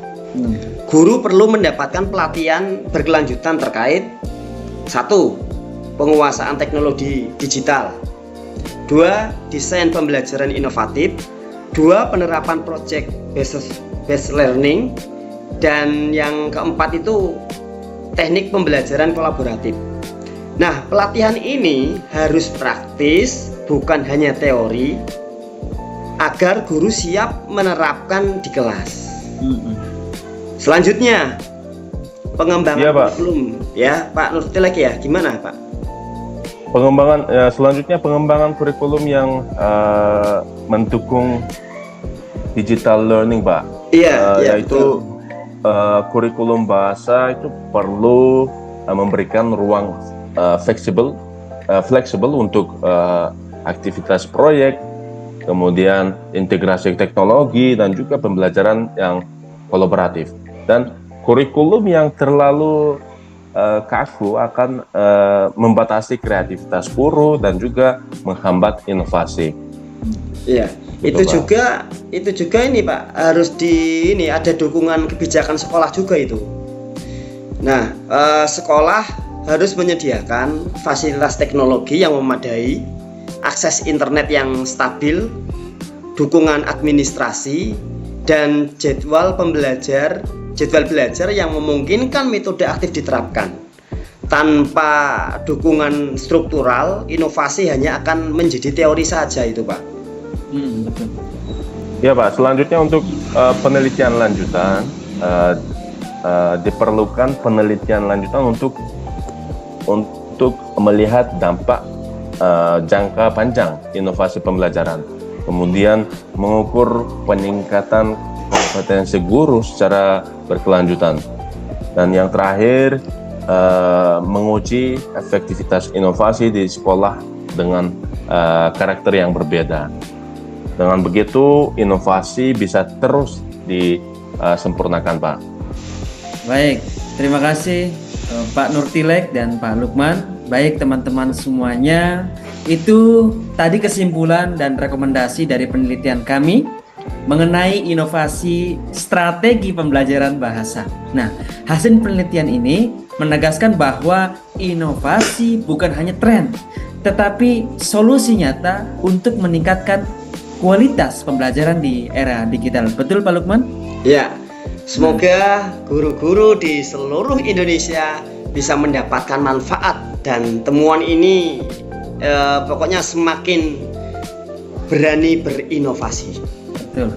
Guru perlu mendapatkan pelatihan berkelanjutan terkait 1. Penguasaan teknologi digital, 2. Desain pembelajaran inovatif, 2. Penerapan project based learning, dan yang keempat itu teknik pembelajaran kolaboratif. Nah, pelatihan ini harus praktis, bukan hanya teori, agar guru siap menerapkan di kelas. Selanjutnya, pengembangan kurikulum. Ya, Pak Nurtilek ya, gimana Pak? Selanjutnya pengembangan kurikulum yang mendukung digital learning, Pak. Iya, yaitu kurikulum bahasa itu perlu memberikan ruang fleksibel untuk aktivitas proyek, kemudian integrasi teknologi dan juga pembelajaran yang kolaboratif. Dan kurikulum yang terlalu kaku akan membatasi kreativitas guru dan juga menghambat inovasi. Iya, itu juga ini Pak, harus ada dukungan kebijakan sekolah juga itu. Nah, sekolah harus menyediakan fasilitas teknologi yang memadai, akses internet yang stabil, dukungan administrasi, dan jadwal belajar yang memungkinkan metode aktif diterapkan. tanpa dukungan struktural, inovasi hanya akan menjadi teori saja itu, Pak. Betul. Ya Pak, selanjutnya untuk penelitian lanjutan, diperlukan penelitian lanjutan untuk melihat dampak jangka panjang inovasi pembelajaran, kemudian mengukur peningkatan kompetensi guru secara berkelanjutan, dan yang terakhir menguji efektivitas inovasi di sekolah dengan karakter yang berbeda. Dengan begitu, inovasi bisa terus disempurnakan, Pak. Baik, terima kasih Pak Nurtilek dan Pak Lukman. Baik teman-teman semuanya, itu tadi kesimpulan dan rekomendasi dari penelitian kami mengenai inovasi strategi pembelajaran bahasa. Nah, hasil penelitian ini menegaskan bahwa inovasi bukan hanya tren, tetapi solusi nyata untuk meningkatkan kualitas pembelajaran di era digital. Betul Pak Lukman? Ya, semoga guru-guru di seluruh Indonesia bisa mendapatkan manfaat dan temuan ini pokoknya semakin berani berinovasi. Betul.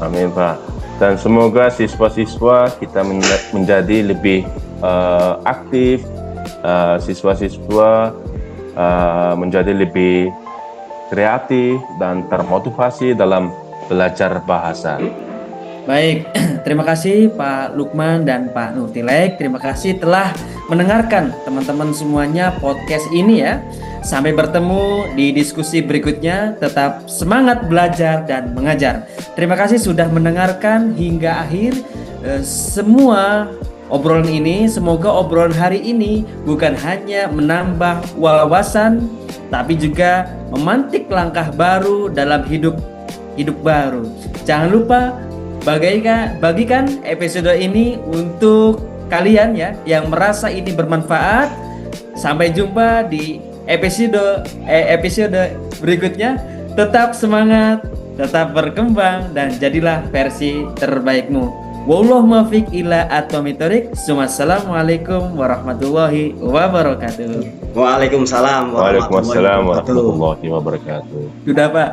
Amin Pak. Dan semoga siswa-siswa kita menjadi lebih aktif, siswa-siswa menjadi lebih kreatif dan termotivasi dalam belajar bahasa. Baik, terima kasih Pak Lukman dan Pak Nurtilek. Terima kasih telah mendengarkan teman-teman semuanya podcast ini ya. Sampai bertemu di diskusi berikutnya. Tetap semangat belajar dan mengajar. Terima kasih sudah mendengarkan hingga akhir semua obrolan ini. Semoga obrolan hari ini bukan hanya menambah wawasan, tapi juga memantik langkah baru dalam hidup baru. Jangan lupa bagikan episode ini untuk kalian ya yang merasa ini bermanfaat. Sampai jumpa di episode berikutnya. Tetap semangat, tetap berkembang, dan jadilah versi terbaikmu. Wallahu muwaffiq ila aqwamit thoriq. Wassalamualaikum warahmatullahi wabarakatuh. Waalaikumsalam Waalaikumsalam warahmatullahi wabarakatuh. Sudah Pak.